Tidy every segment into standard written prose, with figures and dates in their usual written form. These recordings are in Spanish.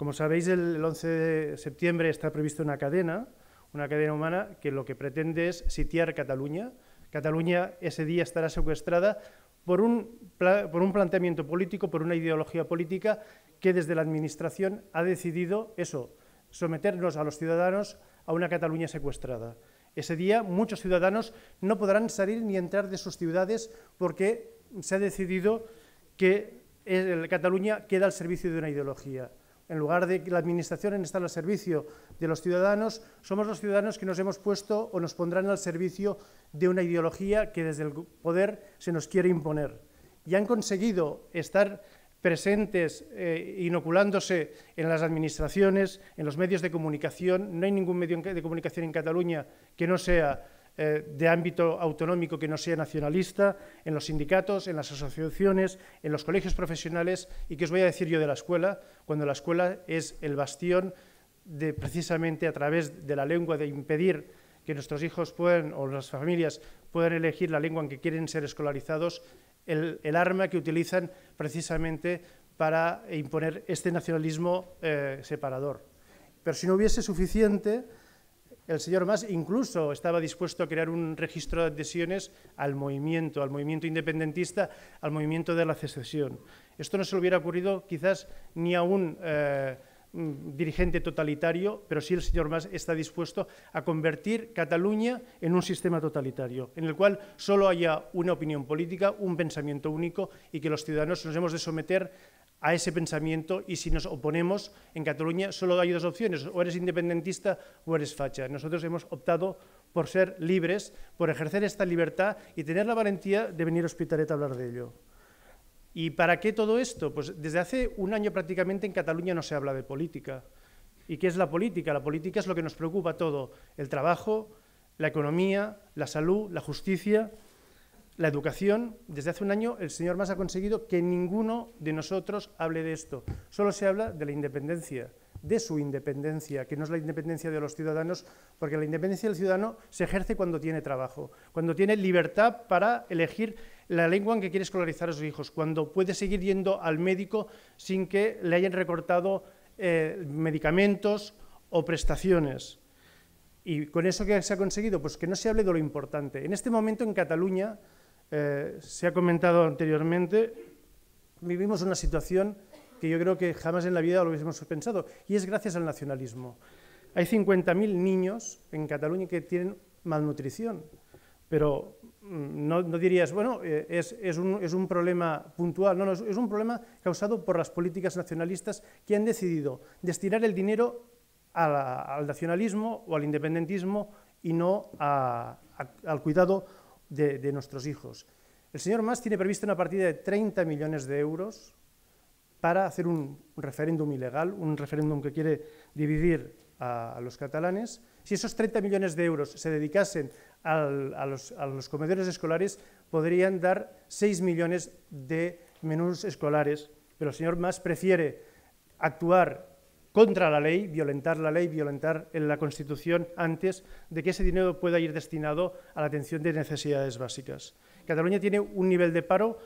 Como sabéis, el 11 de septiembre está prevista una cadena humana que lo que pretende es sitiar Cataluña. Cataluña ese día estará secuestrada por un planteamiento político, por una ideología política que desde la Administración ha decidido eso, someternos a los ciudadanos a una Cataluña secuestrada. Ese día muchos ciudadanos no podrán salir ni entrar de sus ciudades porque se ha decidido que Cataluña queda al servicio de una ideología. En lugar de que la Administración esté al servicio de los ciudadanos, somos los ciudadanos que nos hemos puesto o nos pondrán al servicio de una ideología que desde el poder se nos quiere imponer. Y han conseguido estar presentes, inoculándose en las administraciones, en los medios de comunicación. No hay ningún medio de comunicación en Cataluña que no sea de ámbito autonómico, que no sea nacionalista, en los sindicatos, en las asociaciones, en los colegios profesionales. ¿Y qué os voy a decir yo de la escuela? Cuando la escuela es el bastión de, precisamente a través de la lengua, de impedir que nuestros hijos puedan, o las familias puedan elegir la lengua en que quieren ser escolarizados, el arma que utilizan precisamente para imponer este nacionalismo separador. Pero si no hubiese suficiente, el señor Mas incluso estaba dispuesto a crear un registro de adhesiones al movimiento independentista, al movimiento de la secesión. Esto no se le hubiera ocurrido quizás ni a un dirigente totalitario, pero sí el señor Mas está dispuesto a convertir Cataluña en un sistema totalitario, en el cual solo haya una opinión política, un pensamiento único y que los ciudadanos nos hemos de someter a ese pensamiento, y si nos oponemos en Cataluña solo hay dos opciones: o eres independentista o eres facha. Nosotros hemos optado por ser libres, por ejercer esta libertad y tener la valentía de venir a Hospitalet a hablar de ello. ¿Y para qué todo esto? Pues desde hace un año prácticamente en Cataluña no se habla de política. ¿Y qué es la política? La política es lo que nos preocupa todo: el trabajo, la economía, la salud, la justicia, la educación. Desde hace un año el señor Mas ha conseguido que ninguno de nosotros hable de esto. Solo se habla de la independencia, de su independencia, que no es la independencia de los ciudadanos, porque la independencia del ciudadano se ejerce cuando tiene trabajo, cuando tiene libertad para elegir la lengua en que quiere escolarizar a sus hijos, cuando puede seguir yendo al médico sin que le hayan recortado medicamentos o prestaciones. ¿Y con eso qué se ha conseguido? Pues que no se hable de lo importante. En este momento en Cataluña, se ha comentado anteriormente, vivimos una situación que yo creo que jamás en la vida lo hubiésemos pensado, y es gracias al nacionalismo. Hay 50.000 niños en Cataluña que tienen malnutrición, pero no dirías, bueno, es un problema puntual. No, es un problema causado por las políticas nacionalistas que han decidido destinar el dinero al nacionalismo o al independentismo y no al cuidado de nuestros hijos. El señor Mas tiene prevista una partida de 30 millones de euros para hacer un referéndum ilegal, un referéndum que quiere dividir a los catalanes. Si esos 30 millones de euros se dedicasen a los comedores escolares, podrían dar 6 millones de menús escolares, pero el señor Mas prefiere actuar contra la ley, violentar la Constitución antes de que ese dinero pueda ir destinado a la atención de necesidades básicas. Cataluña tiene un nivel de paro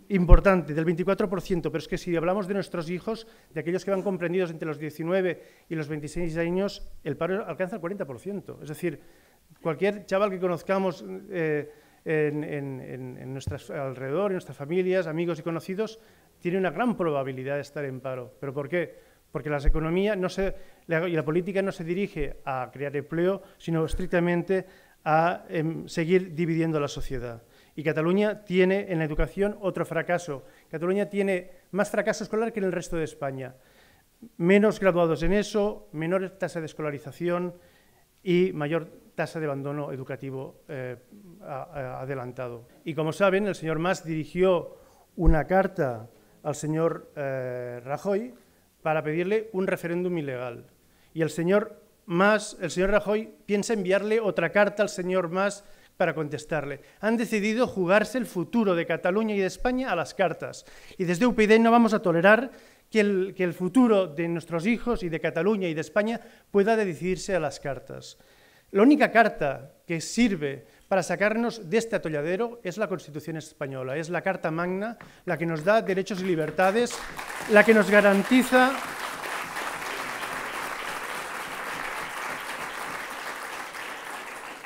importante, del 24%, pero es que si hablamos de nuestros hijos, de aquellos que van comprendidos entre los 19 y los 26 años, el paro alcanza el 40%. Es decir, cualquier chaval que conozcamos en nuestras alrededor, en nuestras familias, amigos y conocidos, tiene una gran probabilidad de estar en paro. ¿Pero por qué? Porque la economía y la política no se dirige a crear empleo, sino estrictamente a seguir dividiendo la sociedad. Y Cataluña tiene en la educación otro fracaso. Cataluña tiene más fracaso escolar que en el resto de España. Menos graduados en eso, menor tasa de escolarización y mayor tasa de abandono educativo adelantado. Y como saben, el señor Mas dirigió una carta al señor Rajoy para pedirle un referéndum ilegal. Y el señor Rajoy piensa enviarle otra carta al señor Mas para contestarle. Han decidido jugarse el futuro de Cataluña y de España a las cartas. Y desde UPyD no vamos a tolerar que el futuro de nuestros hijos y de Cataluña y de España pueda decidirse a las cartas. La única carta que sirve para sacarnos de este atolladero es la Constitución española, es la Carta Magna, la que nos da derechos y libertades, la que nos garantiza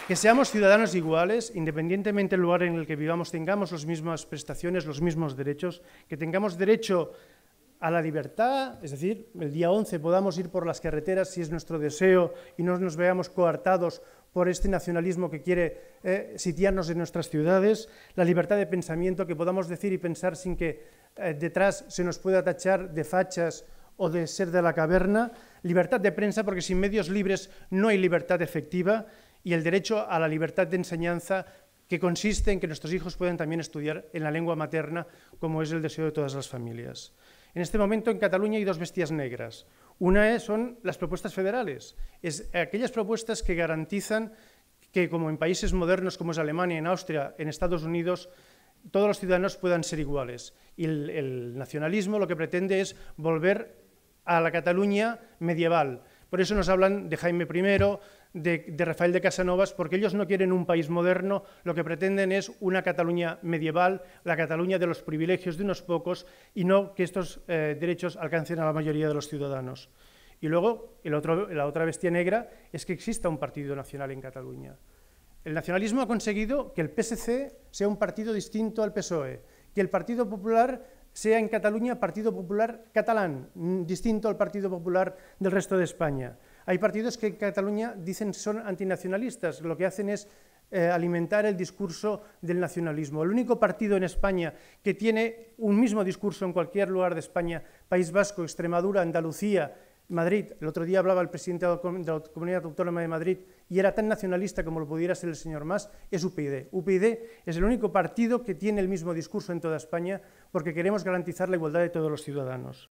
que seamos ciudadanos iguales, independientemente del lugar en el que vivamos, tengamos las mismas prestaciones, los mismos derechos, que tengamos derecho a la libertad, es decir, el día 11 podamos ir por las carreteras si es nuestro deseo y no nos veamos coartados por este nacionalismo que quiere sitiarnos en nuestras ciudades, la libertad de pensamiento, que podamos decir y pensar sin que detrás se nos pueda tachar de fachas o de ser de la caverna, libertad de prensa, porque sin medios libres no hay libertad efectiva, y el derecho a la libertad de enseñanza, que consiste en que nuestros hijos puedan también estudiar en la lengua materna, como es el deseo de todas las familias. En este momento en Cataluña hay dos bestias negras. Una son las propuestas federales, es aquellas propuestas que garantizan que, como en países modernos como es Alemania, en Austria, en Estados Unidos, todos los ciudadanos puedan ser iguales. Y el nacionalismo lo que pretende es volver a la Cataluña medieval. Por eso nos hablan de Jaime I, de Rafael de Casanovas, porque ellos no quieren un país moderno, lo que pretenden es una Cataluña medieval, la Cataluña de los privilegios de unos pocos, y no que estos derechos alcancen a la mayoría de los ciudadanos. Y luego, la otra bestia negra es que exista un partido nacional en Cataluña. El nacionalismo ha conseguido que el PSC sea un partido distinto al PSOE, que el Partido Popular sea en Cataluña Partido Popular catalán, distinto al Partido Popular del resto de España. Hay partidos que en Cataluña dicen son antinacionalistas, lo que hacen es alimentar el discurso del nacionalismo. El único partido en España que tiene un mismo discurso en cualquier lugar de España, País Vasco, Extremadura, Andalucía, Madrid, el otro día hablaba el presidente de la Comunidad Autónoma de Madrid y era tan nacionalista como lo pudiera ser el señor Mas, es UPyD. UPyD es el único partido que tiene el mismo discurso en toda España porque queremos garantizar la igualdad de todos los ciudadanos.